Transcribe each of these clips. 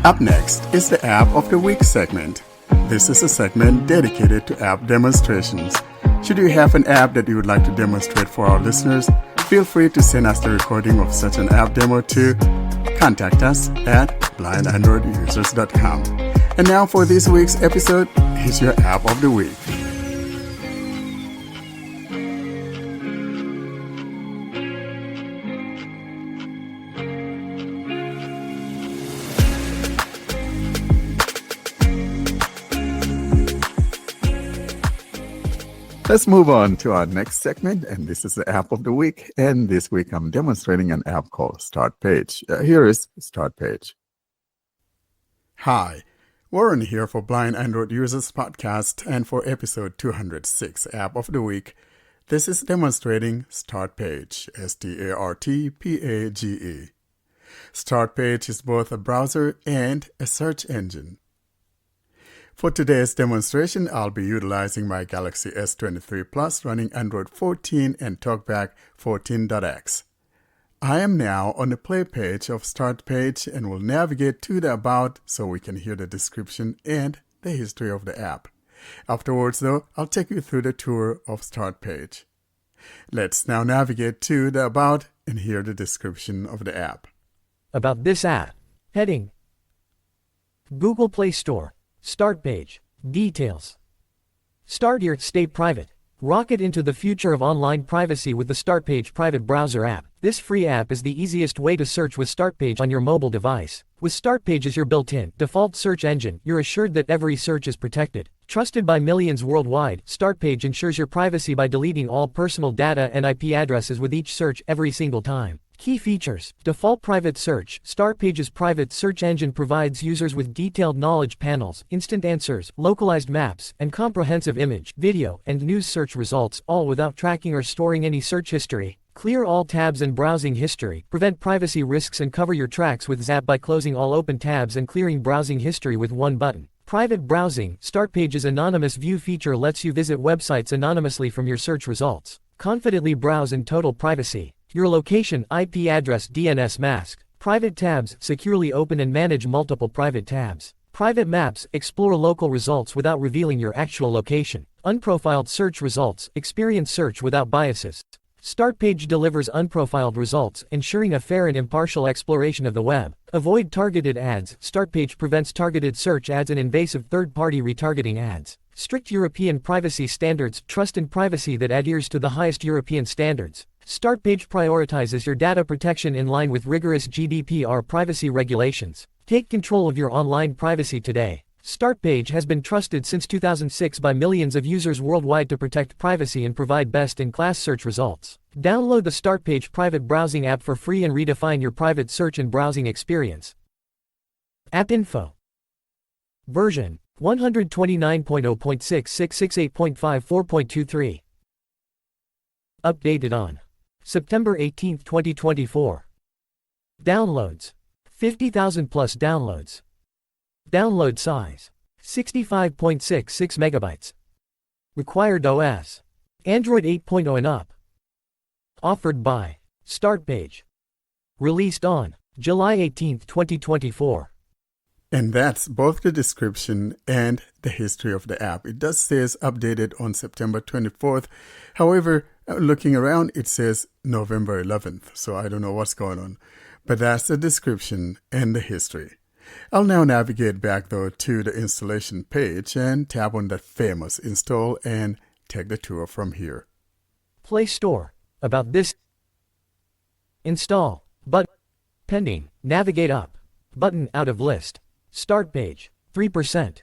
Up next is the App of the Week segment. This is a segment dedicated to app demonstrations. Should you have an app that you would like to demonstrate for our listeners, feel free to send us the recording of such an app demo to contact us at blindandroidusers.com. And now for this week's episode, here's your App of the Week. Let's move on to our next segment, and this is the App of the Week. And this week I'm demonstrating an app called Startpage. Here is Startpage. Hi, Warren here for Blind Android Users Podcast and for episode 206, App of the Week. This is demonstrating Startpage, Startpage. Startpage is both a browser and a search engine. For today's demonstration, I'll be utilizing my Galaxy S23 Plus running Android 14 and TalkBack 14.x. I am now on the play page of Startpage and will navigate to the About so we can hear the description and the history of the app. Afterwards, though, I'll take you through the tour of Startpage. Let's now navigate to the About and hear the description of the app. About this app. Heading: Google Play Store. Startpage. Details. Start here, stay private. Rocket into the future of online privacy with the Startpage private browser app. This free app is the easiest way to search with Startpage on your mobile device. With Startpage as your built-in, default search engine, you're assured that every search is protected. Trusted by millions worldwide, Startpage ensures your privacy by deleting all personal data and IP addresses with each search every single time. Key features: default private search. Startpage's private search engine provides users with detailed knowledge panels, instant answers, localized maps, and comprehensive image, video, and news search results, all without tracking or storing any search history. Clear all tabs and browsing history. Prevent privacy risks and cover your tracks with Zap by closing all open tabs and clearing browsing history with one button. Private browsing. Startpage's anonymous view feature lets you visit websites anonymously from your search results. Confidently browse in total privacy. Your location, IP address, DNS masked. Private tabs, securely open and manage multiple private tabs. Private maps, explore local results without revealing your actual location. Unprofiled search results, experience search without biases. Startpage delivers unprofiled results, ensuring a fair and impartial exploration of the web. Avoid targeted ads. Startpage prevents targeted search ads and invasive third-party retargeting ads. Strict European privacy standards. Trust in privacy that adheres to the highest European standards. Startpage prioritizes your data protection in line with rigorous GDPR privacy regulations. Take control of your online privacy today. Startpage has been trusted since 2006 by millions of users worldwide to protect privacy and provide best-in-class search results. Download the Startpage private browsing app for free and redefine your private search and browsing experience. App info. Version 129.0.6668.54.23. Updated on September 18, 2024. Downloads: 50,000 plus downloads. Download size: 65.66 megabytes. Required OS: Android 8.0 and up. Offered by Startpage. Released on July 18, 2024. And that's both the description and the history of the app. It does say it's updated on September 24th. However, looking around, it says November 11th. So I don't know what's going on. But that's the description and the history. I'll now navigate back, though, to the installation page and tap on that famous install and take the tour from here. Play Store. About this. Install. Button. Pending. Navigate up. Button out of list. Startpage. 3%.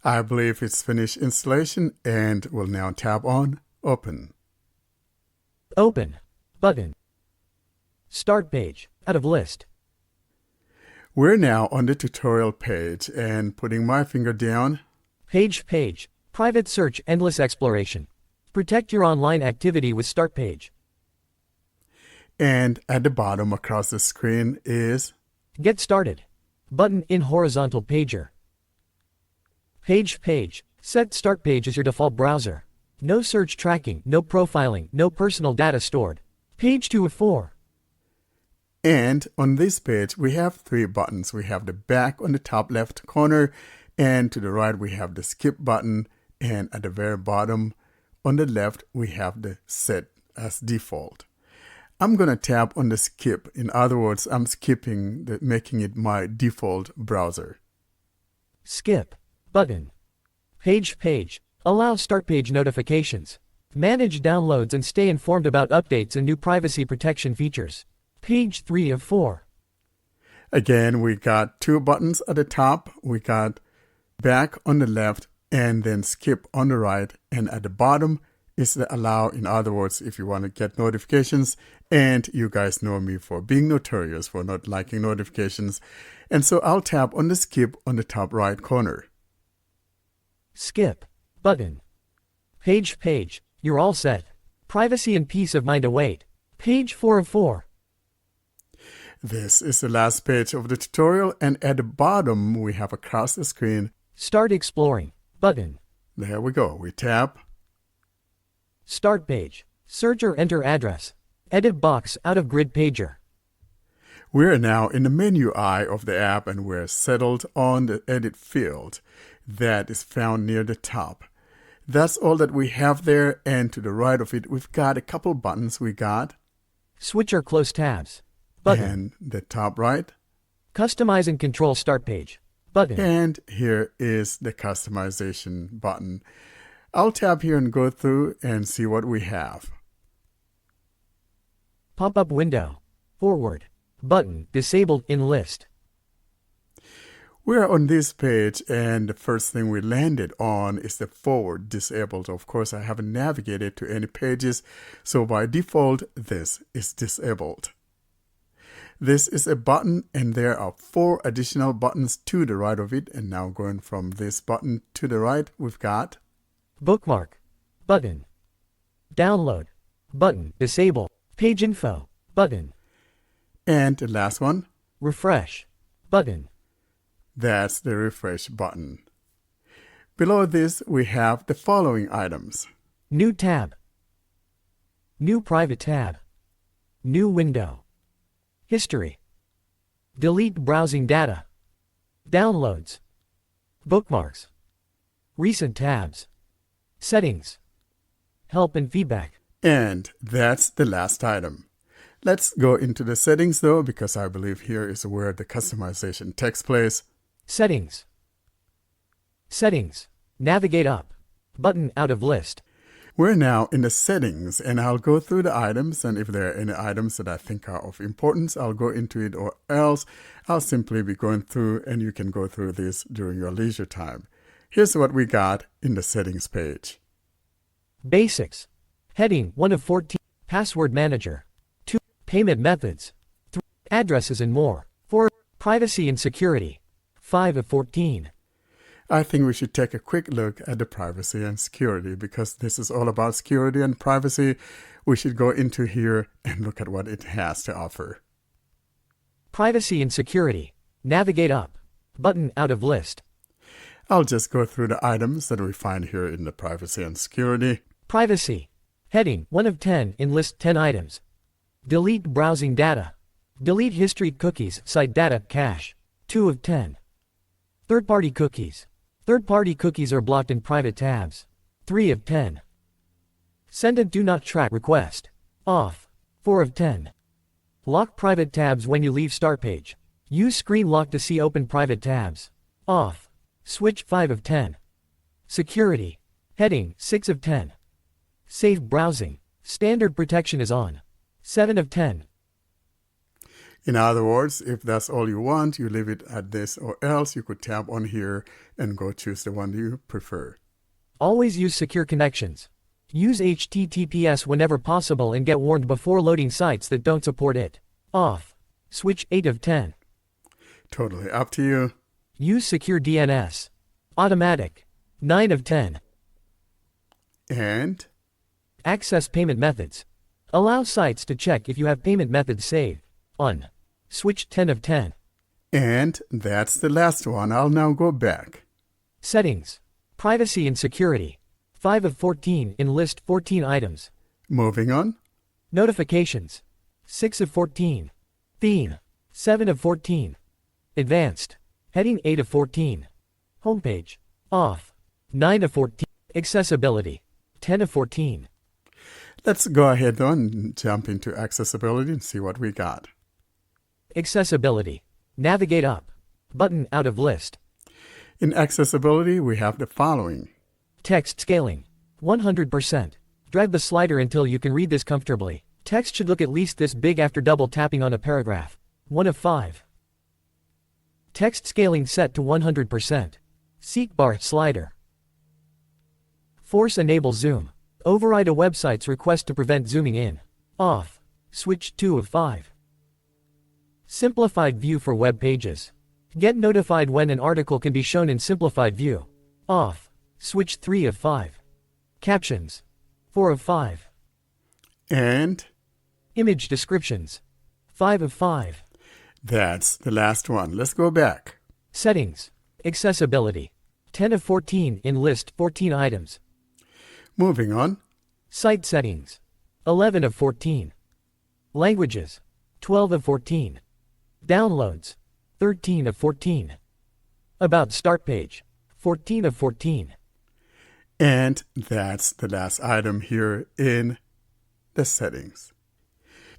I believe it's finished installation and will now tap on Open. Open. Button. Startpage. Out of list. We're now on the tutorial page and putting my finger down. Page. Private search, endless exploration. Protect your online activity with Startpage. And at the bottom across the screen is Get started. Button in horizontal pager. Page. Set Startpage as your default browser. No search tracking, no profiling, no personal data stored. Page 2 of 4. And on this page, we have 3 buttons. We have the back on the top left corner, and to the right, we have the skip button. And at the very bottom on the left, we have the set as default. I'm going to tap on the skip. In other words, I'm skipping making it my default browser. Skip button. Page. Allow Startpage notifications. Manage downloads and stay informed about updates and new privacy protection features. Page 3 of 4. Again, we got 2 buttons at the top. We got back on the left and then skip on the right. And at the bottom is the allow. In other words, if you want to get notifications, and you guys know me for being notorious for not liking notifications. And so I'll tap on the skip on the top right corner. Skip button. Page. You're all set. Privacy and peace of mind await. Page 4 of 4. This is the last page of the tutorial, and at the bottom we have across the screen, Start exploring button. There we go. We tap. Start page. Search or enter address. Edit box out of grid pager. We're now in the menu eye of the app, and we're settled on the edit field that is found near the top. That's all that we have there, and to the right of it, we've got a couple buttons. We got Switch or close tabs button. And the top right. Customize and control start page button. And here is the customization button. I'll tap here and go through and see what we have. Pop-up window. Forward button disabled in list. We're on this page, and the first thing we landed on is the forward disabled. Of course, I haven't navigated to any pages, so by default, this is disabled. This is a button, and there are 4 additional buttons to the right of it. And now going from this button to the right, we've got Bookmark button. Download button disabled. Page info button. And the last one, Refresh button. that's the refresh button. Below this, we have the following items. New tab. New private tab. New window. History. Delete browsing data. Downloads. Bookmarks. Recent tabs. Settings. Help and feedback. And that's the last item. Let's go into the settings though, because I believe here is where the customization takes place. Settings. Settings. Navigate up. Button out of list. We're now in the settings, and I'll go through the items, and if there are any items that I think are of importance, I'll go into it, or else I'll simply be going through, and you can go through this during your leisure time. Here's what we got in the settings page. Basics. Heading 1 of 14. Password manager. 2. Payment methods. 3. Addresses and more. 4. Privacy and security. 5 of 14. I think we should take a quick look at the privacy and security, because this is all about security and privacy. We should go into here and look at what it has to offer. Privacy and security. Navigate up. Button out of list. I'll just go through the items that we find here in the privacy and security. Privacy. Heading 1 of 10 in list 10 items. Delete browsing data. Delete history cookies, site data, cache. 2 of 10. Third-party cookies. Third-party cookies are blocked in private tabs. 3 of 10. Send a do not track request. Off. 4 of 10. Lock private tabs when you leave start page. Use screen lock to see open private tabs. Off. Switch 5 of 10. Security. Heading 6 of 10. Safe browsing. Standard protection is on. 7 of 10. In other words, if that's all you want, you leave it at this, or else you could tap on here and go choose the one you prefer. Always use secure connections. Use HTTPS whenever possible and get warned before loading sites that don't support it. Off. Switch 8 of 10. Totally up to you. Use secure DNS. Automatic. 9 of 10. And Access payment methods. Allow sites to check if you have payment methods saved. On. Switch 10 of 10. And that's the last one. I'll now go back. Settings. Privacy and security. 5 of 14 in list 14 items. Moving on. Notifications. 6 of 14. Theme, 7 of 14. Advanced, heading 8 of 14. Homepage, off, 9 of 14. Accessibility, 10 of 14. Let's go ahead though and jump into accessibility and see what we got. Accessibility, navigate up, button out of list. In accessibility, we have the following. Text scaling, 100%. Drag the slider until you can read this comfortably. Text should look at least this big after double tapping on a paragraph. 1 of 5. Text scaling set to 100%. Seek bar slider. Force enable zoom. Override a website's request to prevent zooming in. Off. Switch 2 of 5. Simplified view for web pages. Get notified when an article can be shown in simplified view. Off. Switch 3 of 5. Captions. 4 of 5. And Image descriptions. 5 of 5. that's the last one. Let's go back. Settings. Accessibility. 10 of 14 in list 14 items. Moving on. Site settings. 11 of 14. Languages. 12 of 14. Downloads. 13 of 14. About Startpage. 14 of 14. And that's the last item here in the settings.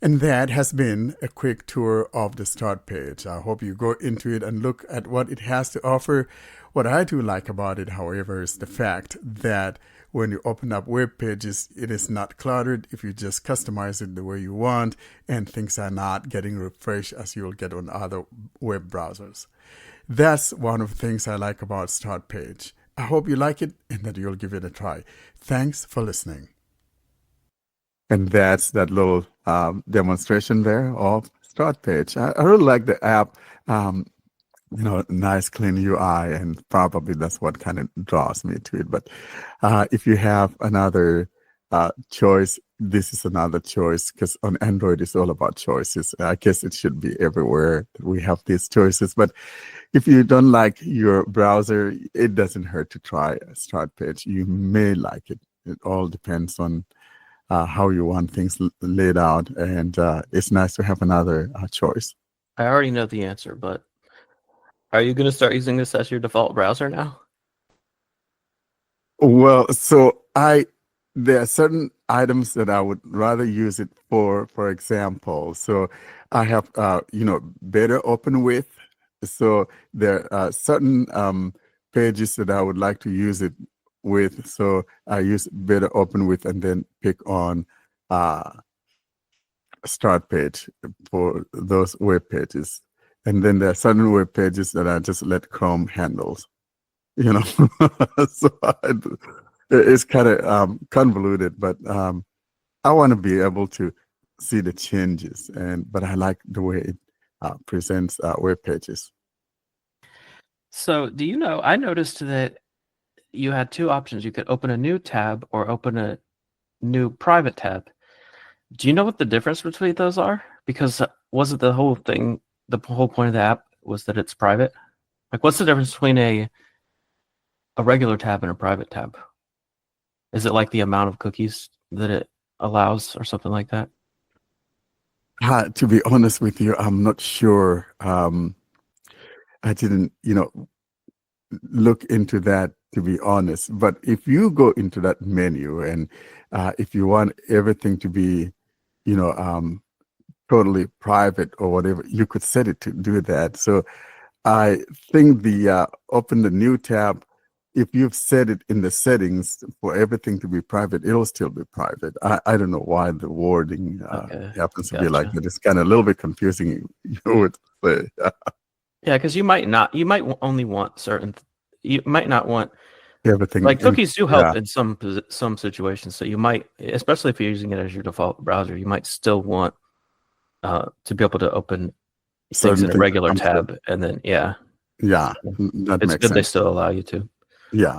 And that has been a quick tour of the Startpage. I hope you go into it and look at what it has to offer. What I do like about it, however, is the fact that when you open up web pages, it is not cluttered if you just customize it the way you want, and things are not getting refreshed as you'll get on other web browsers. That's one of the things I like about Startpage. I hope you like it and that you'll give it a try. Thanks for listening. And that's that little demonstration there of Startpage. I really like the app. Nice clean UI, and probably that's what kind of draws me to it. But if you have another choice, this is another choice, because on Android it's all about choices. I guess it should be everywhere that we have these choices. But if you don't like your browser, it doesn't hurt to try Startpage. You may like it. It all depends on how you want things laid out, and it's nice to have another choice. I already know the answer, but are you going to start using this as your default browser now? Well, so there are certain items that I would rather use it for example. So I have, better open with. So there are certain pages that I would like to use it with. So I use better open with and then pick on Startpage for those web pages. And then there are certain web pages that I just let Chrome handles, So it's kind of convoluted, but I want to be able to see the changes, but I like the way it presents web pages. So do you know, I noticed that you had two options. You could open a new tab or open a new private tab. Do you know what the difference between those are? Because wasn't the whole thing, the whole point of the app was that it's private? Like, what's the difference between a regular tab and a private tab? Is it like the amount of cookies that it allows or something like that? To be honest with you, I'm not sure. I didn't, look into that, to be honest. But if you go into that menu and if you want everything to be, totally private or whatever, you could set it to do that. So I think the open the new tab, if you've set it in the settings for everything to be private, it'll still be private. I don't know why the wording happens to be like that. It's kind of a little bit confusing, you would say. Yeah, because you might only want you might not want everything. Like cookies do help in some situations. So you might, especially if you're using it as your default browser, you might still want to be able to open things in a regular tab, and then that it's makes good sense. they still allow you to. Yeah.